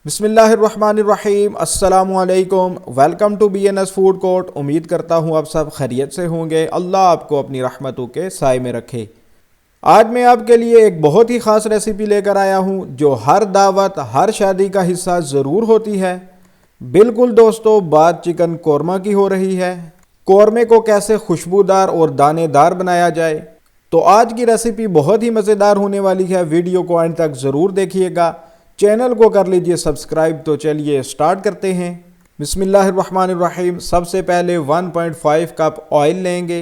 बिस्मिल्लाहिर्रहमानिर्रहीम अस्सलामुअलैकुम। Welcome to BNS food court. उम्मीद करता हूँ आप सब खैरियत से होंगे। अल्लाह आपको अपनी रहमतों के साए में रखे। आज मैं आपके लिए एक बहुत ही ख़ास रेसिपी लेकर आया हूँ जो हर दावत हर शादी का हिस्सा ज़रूर होती है। बिल्कुल दोस्तों, बात चिकन कौरमा की हो रही है। कौरमे को कैसे खुशबूदार और दानेदार बनाया जाए, तो आज की रेसिपी बहुत ही मज़ेदार होने वाली है। वीडियो को एंड तक ज़रूर देखिएगा। चैनल को कर लीजिए सब्सक्राइब। तो चलिए स्टार्ट करते हैं। बिस्मिल्लाहिर्रहमानिर्रहीम। सबसे पहले 1.5 कप ऑयल लेंगे।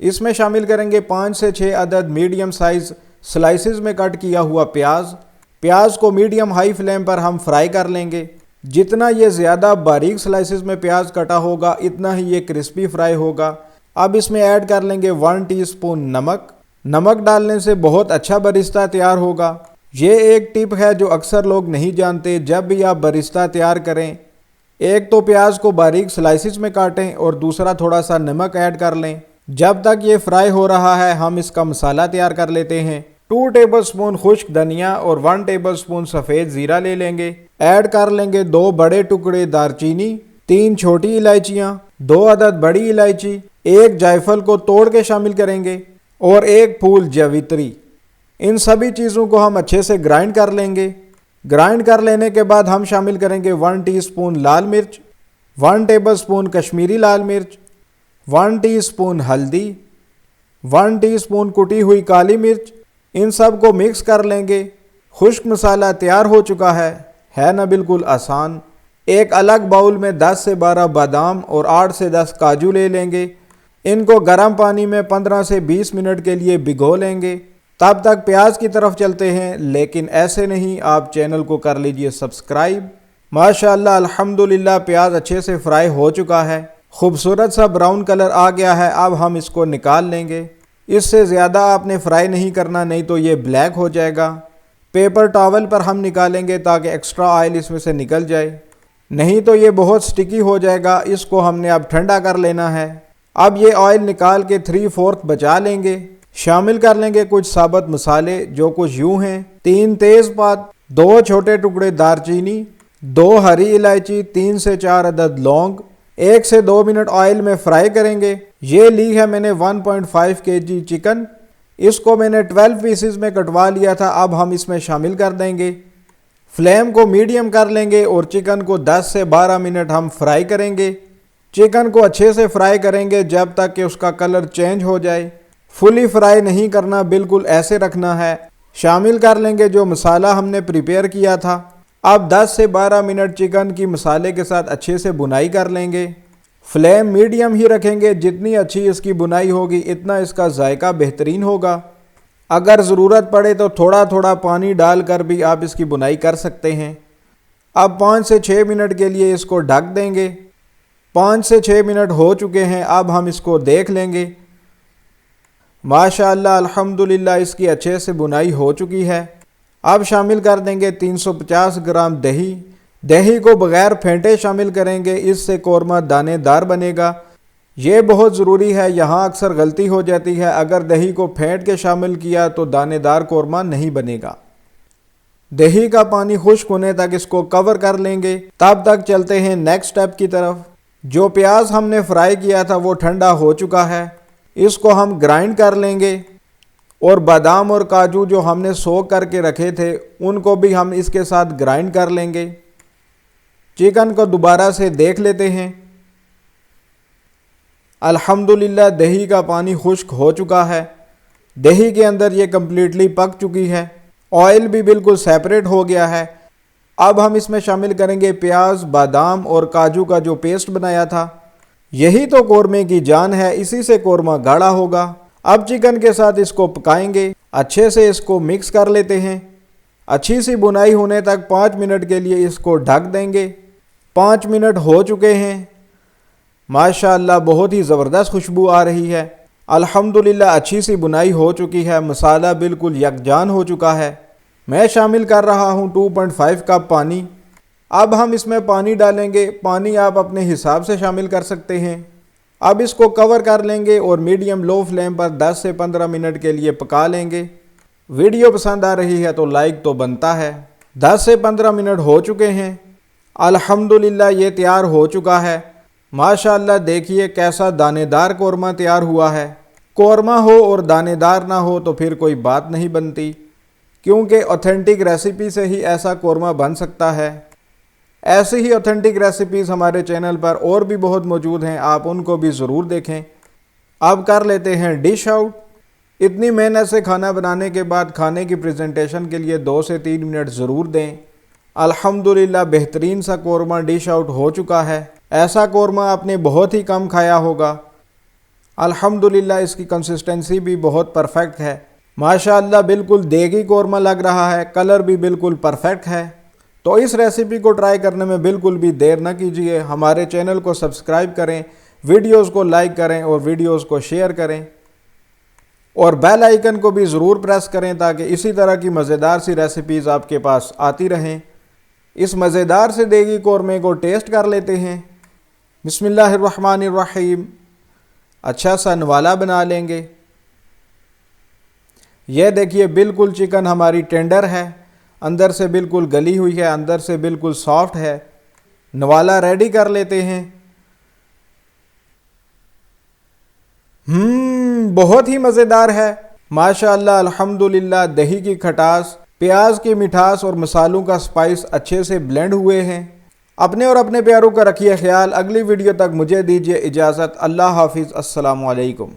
इसमें शामिल करेंगे 5 से 6 अदद मीडियम साइज़ स्लाइसिस में कट किया हुआ प्याज। प्याज को मीडियम हाई फ्लेम पर हम फ्राई कर लेंगे। जितना ये ज़्यादा बारीक स्लाइसिस में प्याज कटा होगा इतना ही ये क्रिस्पी फ्राई होगा। अब इसमें ऐड कर लेंगे 1 टीस्पून नमक। नमक डालने से बहुत अच्छा बरिस्ता तैयार होगा। ये एक टिप है जो अक्सर लोग नहीं जानते। जब भी आप बरिस्ता तैयार करें, एक तो प्याज को बारीक स्लाइसिस में काटें और दूसरा थोड़ा सा नमक ऐड कर लें। जब तक ये फ्राई हो रहा है हम इसका मसाला तैयार कर लेते हैं। 2 टेबलस्पून खुश्क धनिया और 1 टेबलस्पून सफ़ेद ज़ीरा ले लेंगे। ऐड कर लेंगे 2 बड़े टुकड़े दालचीनी, 3 छोटी इलायचियाँ, 2 अदद बड़ी इलायची, 1 जायफल को तोड़ के शामिल करेंगे और 1 फूल जावित्री। इन सभी चीज़ों को हम अच्छे से ग्राइंड कर लेंगे। ग्राइंड कर लेने के बाद हम शामिल करेंगे 1 टीस्पून लाल मिर्च, 1 टेबलस्पून कश्मीरी लाल मिर्च, 1 टीस्पून हल्दी, 1 टीस्पून कुटी हुई काली मिर्च। इन सब को मिक्स कर लेंगे। खुश्क मसाला तैयार हो चुका है ना बिल्कुल आसान। एक अलग बाउल में 10 से 12 बादाम और 8 से 10 काजू ले लेंगे। इनको गर्म पानी में 15 से 20 मिनट के लिए भिगो लेंगे। तब तक प्याज की तरफ चलते हैं, लेकिन ऐसे नहीं, आप चैनल को कर लीजिए सब्सक्राइब। माशाअल्लाह अल्हम्दुलिल्लाह प्याज अच्छे से फ्राई हो चुका है। खूबसूरत सा ब्राउन कलर आ गया है। अब हम इसको निकाल लेंगे। इससे ज़्यादा आपने फ्राई नहीं करना, नहीं तो ये ब्लैक हो जाएगा। पेपर टॉवल पर हम निकालेंगे ताकि एक्स्ट्रा ऑयल इसमें से निकल जाए, नहीं तो ये बहुत स्टिकी हो जाएगा। इसको हमने अब ठंडा कर लेना है। अब ये ऑयल निकाल के 3/4 बचा लेंगे। शामिल कर लेंगे कुछ साबुत मसाले जो कुछ यूं हैं: 3 तेज़पात, 2 छोटे टुकड़े दालचीनी, 2 हरी इलायची, 3 से 4 अदद लौंग। 1 से 2 मिनट ऑयल में फ्राई करेंगे। ये ली है मैंने 1.5 kg चिकन। इसको मैंने 12 पीसेस में कटवा लिया था। अब हम इसमें शामिल कर देंगे। फ्लेम को मीडियम कर लेंगे और चिकन को 10 से 12 मिनट हम फ्राई करेंगे। चिकन को अच्छे से फ्राई करेंगे जब तक कि उसका कलर चेंज हो जाए। फुली फ्राई नहीं करना, बिल्कुल ऐसे रखना है। शामिल कर लेंगे जो मसाला हमने प्रिपेयर किया था। अब 10 से 12 मिनट चिकन की मसाले के साथ अच्छे से बुनाई कर लेंगे। फ्लेम मीडियम ही रखेंगे। जितनी अच्छी इसकी बुनाई होगी इतना इसका जायका बेहतरीन होगा। अगर ज़रूरत पड़े तो थोड़ा थोड़ा पानी डालकर भी आप इसकी बुनाई कर सकते हैं। अब 5 से 6 मिनट के लिए इसको ढक देंगे। 5 से 6 मिनट हो चुके हैं। अब हम इसको देख लेंगे। माशाअल्लाह अल्हम्दुलिल्लाह इसकी अच्छे से बुनाई हो चुकी है। अब शामिल कर देंगे 350 ग्राम दही। दही को बग़ैर फेंटे शामिल करेंगे, इससे कौरमा दानेदार बनेगा। ये बहुत ज़रूरी है। यहाँ अक्सर गलती हो जाती है, अगर दही को फेंट के शामिल किया तो दानेदार कौरमा नहीं बनेगा। दही का पानी खुश्क होने तक इसको कवर कर लेंगे। तब तक चलते हैं नेक्स्ट स्टेप की तरफ। जो प्याज हमने फ्राई किया था वो ठंडा हो चुका है। इसको हम ग्राइंड कर लेंगे और बादाम और काजू जो हमने सोक करके रखे थे उनको भी हम इसके साथ ग्राइंड कर लेंगे। चिकन को दोबारा से देख लेते हैं। अल्हम्दुलिल्लाह दही का पानी खुश्क हो चुका है। दही के अंदर ये कम्प्लीटली पक चुकी है। ऑयल भी बिल्कुल सेपरेट हो गया है। अब हम इसमें शामिल करेंगे प्याज, बादाम और काजू का जो पेस्ट बनाया था। यही तो कौरमे की जान है, इसी से कौरमा गाढ़ा होगा। अब चिकन के साथ इसको पकाएंगे। अच्छे से इसको मिक्स कर लेते हैं। अच्छी सी बुनाई होने तक 5 मिनट के लिए इसको ढक देंगे। 5 मिनट हो चुके हैं। माशाअल्लाह बहुत ही ज़बरदस्त खुशबू आ रही है। अल्हम्दुलिल्लाह अच्छी सी बुनाई हो चुकी है। मसाला बिल्कुल यकजान हो चुका है। मैं शामिल कर रहा हूँ 2.5 कप पानी। अब हम इसमें पानी डालेंगे। पानी आप अपने हिसाब से शामिल कर सकते हैं। अब इसको कवर कर लेंगे और मीडियम लो फ्लेम पर 10 से 15 मिनट के लिए पका लेंगे। वीडियो पसंद आ रही है तो लाइक तो बनता है। 10 से 15 मिनट हो चुके हैं। अल्हम्दुलिल्लाह ये तैयार हो चुका है। माशाअल्लाह देखिए कैसा दानेदार कौरमा तैयार हुआ है। कौरमा हो और दानेदार ना हो तो फिर कोई बात नहीं बनती, क्योंकि ऑथेंटिक रेसिपी से ही ऐसा कौरमा बन सकता है। ऐसी ही ऑथेंटिक रेसिपीज़ हमारे चैनल पर और भी बहुत मौजूद हैं, आप उनको भी ज़रूर देखें। अब कर लेते हैं डिश आउट। इतनी मेहनत से खाना बनाने के बाद खाने की प्रेजेंटेशन के लिए 2 से 3 मिनट ज़रूर दें। अल्हम्दुलिल्लाह बेहतरीन सा कौरमा डिश आउट हो चुका है। ऐसा कौरमा आपने बहुत ही कम खाया होगा। अल्हम्दुलिल्लाह इसकी कंसिस्टेंसी भी बहुत परफेक्ट है। माशाअल्लाह बिल्कुल देगी कौरमा लग रहा है, कलर भी बिल्कुल परफेक्ट है। तो इस रेसिपी को ट्राई करने में बिल्कुल भी देर न कीजिए। हमारे चैनल को सब्सक्राइब करें, वीडियोस को लाइक करें और वीडियोस को शेयर करें और बेल आइकन को भी ज़रूर प्रेस करें ताकि इसी तरह की मज़ेदार सी रेसिपीज़ आपके पास आती रहें। इस मज़ेदार से देगी कौरमे को टेस्ट कर लेते हैं। बिस्मिल्लाहिर्रहमानिर्रहीम। अच्छा सा नवाला बना लेंगे। यह देखिए बिल्कुल चिकन हमारी टेंडर है, अंदर से बिल्कुल गली हुई है, अंदर से बिल्कुल सॉफ्ट है। नवाला रेडी कर लेते हैं। बहुत ही मज़ेदार है माशाअल्लाह। अल्हम्दुलिल्लाह दही की खटास, प्याज की मिठास और मसालों का स्पाइस अच्छे से ब्लेंड हुए हैं। अपने और अपने प्यारों का रखिए ख्याल। अगली वीडियो तक मुझे दीजिए इजाज़त। अल्लाह हाफिज़। अस्सलामु अलैकुम।